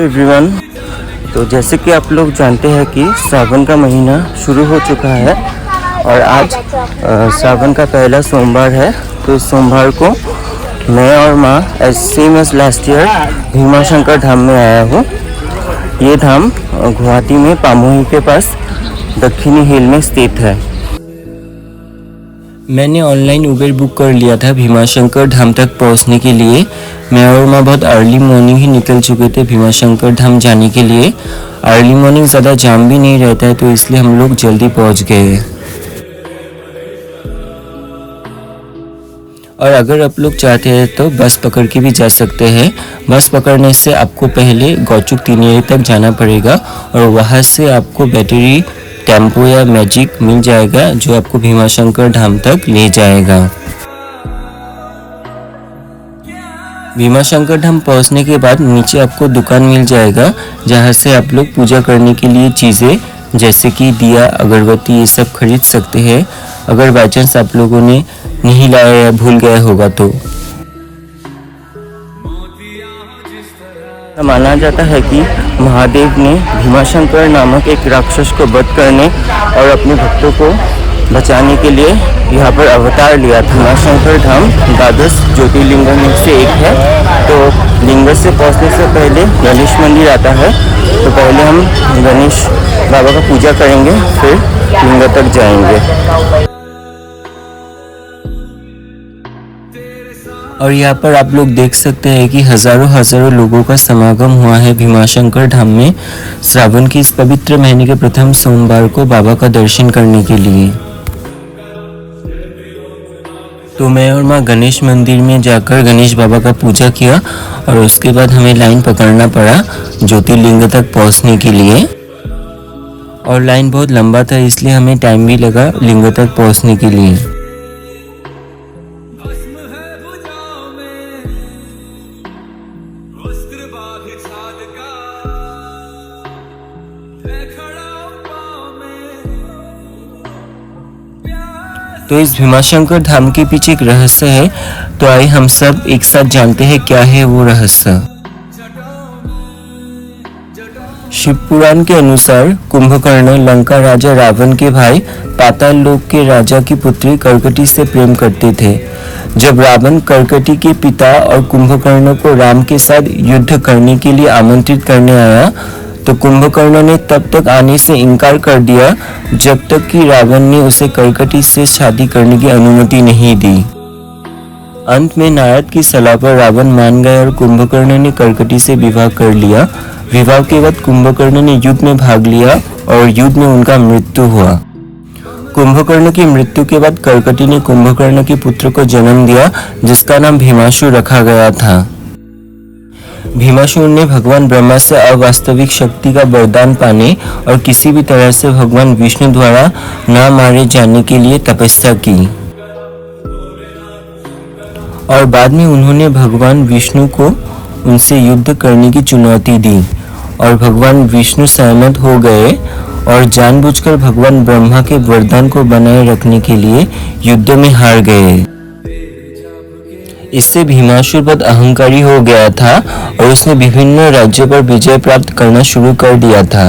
Everyone. तो जैसे कि आप लोग जानते हैं कि सावन का महीना शुरू हो चुका है और आज सावन का पहला सोमवार है। तो इस सोमवार को मैं और माँ same age last year Bhimashankar Dham में आया हूँ। ये धाम गुवाहाटी में पामुही के पास दक्षिणी हिल में स्थित है। मैंने ऑनलाइन उबेर बुक कर लिया था भीमाशंकर धाम तक पहुंचने के लिए। मैं और माँ बहुत अर्ली मॉर्निंग ही निकल चुके थे भीमाशंकर धाम जाने के लिए। अर्ली मॉर्निंग ज़्यादा जाम भी नहीं रहता है तो इसलिए हम लोग जल्दी पहुंच गए। और अगर आप लोग चाहते हैं तो बस पकड़ के भी जा सकते हैं। बस पकड़ने से आपको पहले गौचुक तिनियरी तक जाना पड़ेगा और वहाँ से आपको बैटरी टेम्पो या मैजिक मिल जाएगा जो आपको भीमाशंकर धाम तक ले जाएगा। भीमाशंकर धाम पहुंचने के बाद नीचे आपको दुकान मिल जाएगा जहां से आप लोग पूजा करने के लिए चीज़ें जैसे कि दिया, अगरबत्ती ये सब खरीद सकते हैं अगर बाई चांस आप लोगों ने नहीं लाया या भूल गया होगा तो। माना जाता है कि महादेव ने भीमाशंकर नामक एक राक्षस को वध करने और अपने भक्तों को बचाने के लिए यहाँ पर अवतार लिया था। भीमाशंकर धाम द्वादश ज्योतिर्लिंगों में से एक है। तो लिंग से पहुँचने से पहले गणेश मंदिर आता है। तो पहले हम गणेश बाबा का पूजा करेंगे फिर लिंग तक जाएंगे। और यहाँ पर आप लोग देख सकते हैं कि हजारों लोगों का समागम हुआ है भीमाशंकर धाम में श्रावण की इस पवित्र महीने के प्रथम सोमवार को बाबा का दर्शन करने के लिए। तो मैं और माँ गणेश मंदिर में जाकर गणेश बाबा का पूजा किया और उसके बाद हमें लाइन पकड़ना पड़ा ज्योतिर्लिंग तक पहुँचने के लिए। और लाइन बहुत लंबा था इसलिए हमें टाइम भी लगा लिंग तक पहुँचने के लिए। तो इस भीमाशंकर धाम के पीछे एक रहस्य है। तो आइए हम सब एक साथ जानते हैं क्या है वो रहस्य। शिव पुराण के अनुसार कुंभकर्ण लंका राजा रावण के भाई पाताल लोक के राजा की पुत्री कर्कटी से प्रेम करते थे। जब रावण कर्कटी के पिता और कुंभकर्ण को राम के साथ युद्ध करने के लिए आमंत्रित करने आया तो कुंभकर्ण ने तब तक आने से इनकार कर दिया जब तक कि रावण ने उसे कर्कटी से शादी करने की अनुमति नहीं दी। अंत में नारद की सलाह पर रावण मान गया और कुंभकर्ण ने कर्कटी से विवाह कर लिया। विवाह के बाद कुंभकर्ण ने युद्ध में भाग लिया और युद्ध में उनका मृत्यु हुआ। कुंभकर्ण की मृत्यु के बाद कर्कटी ने कुंभकर्ण के पुत्र को जन्म दिया जिसका नाम भीमासुर रखा गया था। भीमासुर ने भगवान ब्रह्मा से अवास्तविक शक्ति का वरदान पाने और किसी भी तरह से भगवान विष्णु द्वारा न मारे जाने के लिए तपस्या की और बाद में उन्होंने भगवान विष्णु को उनसे युद्ध करने की चुनौती दी और भगवान विष्णु सहमत हो गए और जानबूझकर भगवान ब्रह्मा के वरदान को बनाए रखने के लिए युद्ध में हार गए। इससे भीमासुर बहुत अहंकारी हो गया था और उसने विभिन्न राज्यों पर विजय प्राप्त करना शुरू कर दिया था।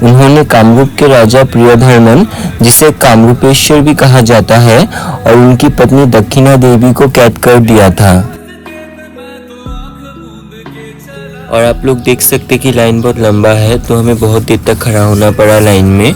उन्होंने कामरूप के राजा प्रियधर्मन जिसे कामरूपेश्वर भी कहा जाता है और उनकी पत्नी दक्षिणा देवी को कैद कर दिया था। और आप लोग देख सकते कि लाइन बहुत लंबा है तो हमें बहुत देर तक खड़ा होना पड़ा लाइन में।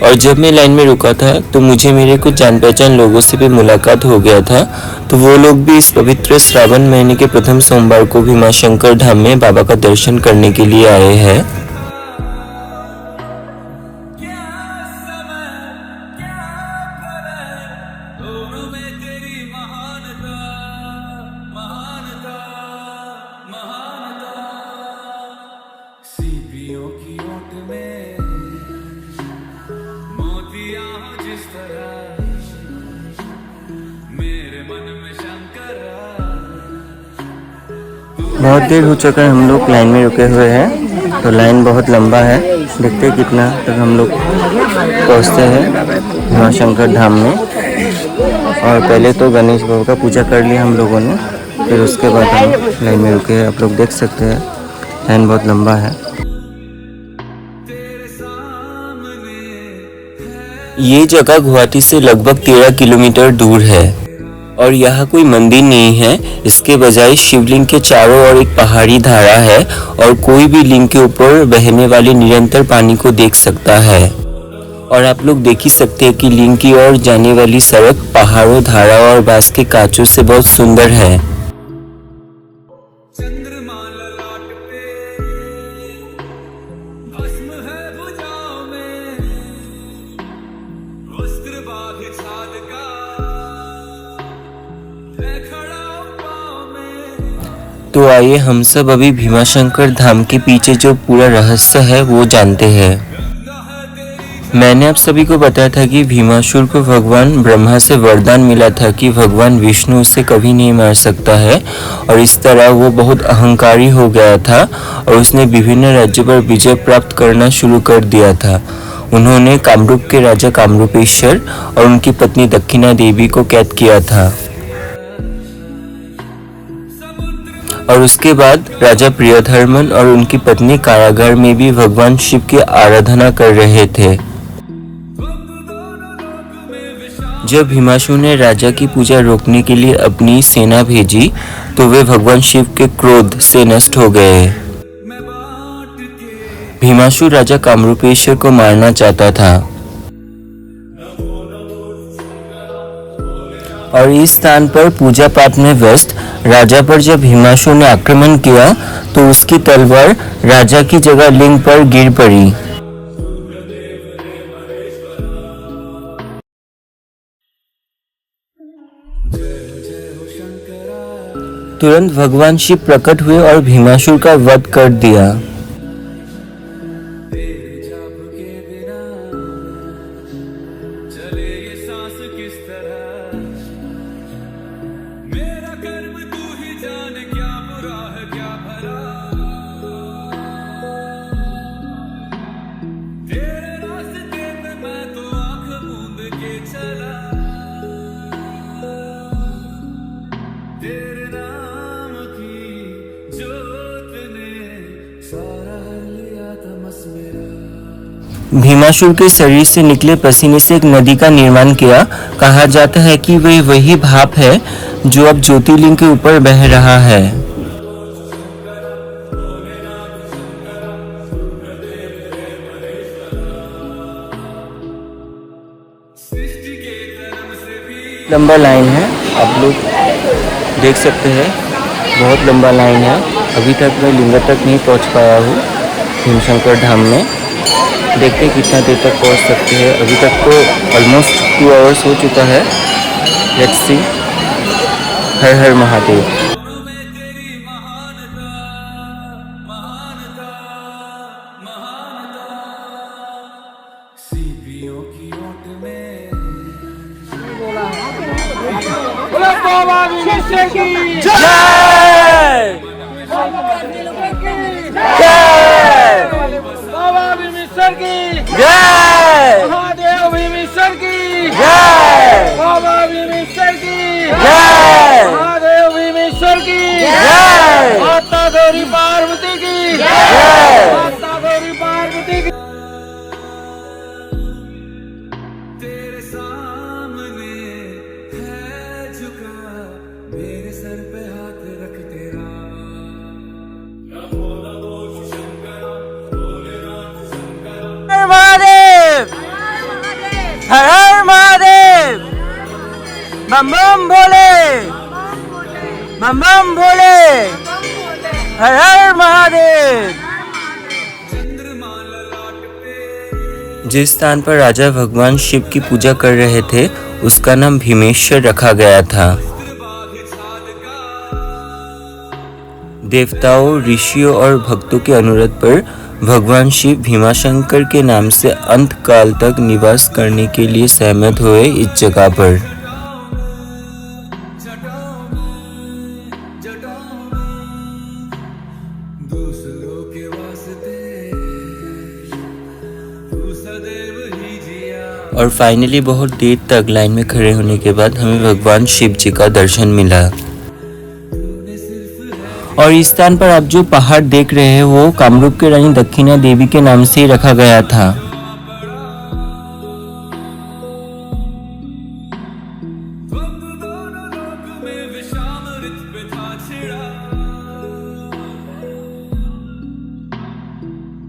और जब मैं लाइन में रुका था तो मुझे मेरे कुछ जान पहचान लोगों से भी मुलाकात हो गया था। तो वो लोग भी इस पवित्र श्रावण महीने के प्रथम सोमवार को भीमाशंकर धाम में बाबा का दर्शन करने के लिए आए हैं। सीपियों की ओट में बहुत देर हो चुका है, हम लोग लाइन में रुके हुए हैं। तो लाइन बहुत लंबा है, देखते हैं कितना तक हम लोग पहुँचते हैं भीमाशंकर धाम में। और पहले तो गणेश बाबा का पूजा कर लिया हम लोगों ने, फिर उसके बाद हम लाइन में रुके हैं। आप लोग देख सकते हैं लाइन बहुत लंबा है। ये जगह गुवाहाटी से लगभग 13 किलोमीटर दूर है और यहाँ कोई मंदिर नहीं है। इसके बजाय शिवलिंग के चारों ओर एक पहाड़ी धारा है और कोई भी लिंग के ऊपर बहने वाले निरंतर पानी को देख सकता है। और आप लोग देख ही सकते हैं कि लिंग की ओर जाने वाली सड़क पहाड़ों, धारा और बांस के कांचों से बहुत सुंदर है। तो आइए हम सब अभी भीमाशंकर धाम के पीछे जो पूरा रहस्य है वो जानते हैं। मैंने आप सभी को बताया था कि भीमासुर को भगवान ब्रह्मा से वरदान मिला था कि भगवान विष्णु उसे कभी नहीं मार सकता है, और इस तरह वो बहुत अहंकारी हो गया था और उसने विभिन्न राज्यों पर विजय प्राप्त करना शुरू कर दिया था। उन्होंने कामरूप के राजा कामरूपेश्वर और उनकी पत्नी दक्षिणा देवी को कैद किया था और उसके बाद राजा प्रियधर्मन और उनकी पत्नी कारागार में भी भगवान शिव की आराधना कर रहे थे। जब भीमासुर ने राजा की पूजा रोकने के लिए अपनी सेना भेजी तो वे भगवान शिव के क्रोध से नष्ट हो गए। भीमासुर राजा कामरूपेश्वर को मारना चाहता था और इस स्थान पर पूजा पाठ में व्यस्त राजा पर जब भीमासुर ने आक्रमण किया तो उसकी तलवार राजा की जगह लिंग पर गिर पड़ी। तुरंत भगवान शिव प्रकट हुए और भीमासुर का वध कर दिया। भीमासुर के शरीर से निकले पसीने से एक नदी का निर्माण किया। कहा जाता है कि वे वही भाप है जो अब ज्योतिर्लिंग के ऊपर बह रहा है। लंबा लाइन है, आप लोग देख सकते हैं, बहुत लंबा लाइन है। अभी तक मैं लिंगा तक नहीं पहुंच पाया हूँ भीमाशंकर धाम में। देखते हैं कितना देर तक पहुंच सकते हैं। अभी तक तो ऑलमोस्ट 2 आवर्स हो चुका है। Let's see. हर हर महादेव। महादेव भीमेश्वर की जय, बाबा भीमेश्वर की जय, महादेव भीमेश्वर की जय, माता गौरी पार्वती की जय, माता गौरी पार्वती की। तेरे सामने है झुका, मेरे सर पे हाथ रख तेरा। महादेव, हर हर महादेव, बम बम भोले, बम बम भोले, हर हर महादेव। जिस स्थान पर राजा भगवान शिव की पूजा कर रहे थे उसका नाम भीमेश्वर रखा गया था। देवताओं, ऋषियों और भक्तों के अनुरोध पर भगवान शिव भीमाशंकर के नाम से अंत काल तक निवास करने के लिए सहमत हुए इस जगह पर। और फाइनली बहुत देर तक लाइन में खड़े होने के बाद हमें भगवान शिव जी का दर्शन मिला। और इस स्थान पर आप जो पहाड़ देख रहे हैं वो कामरूप की रानी दक्षिणा देवी के नाम से ही रखा गया था।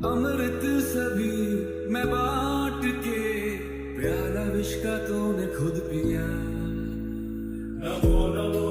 अमृत सभी मैं बांट के प्याला विश्व का तूने खुद पिया। नमो नमो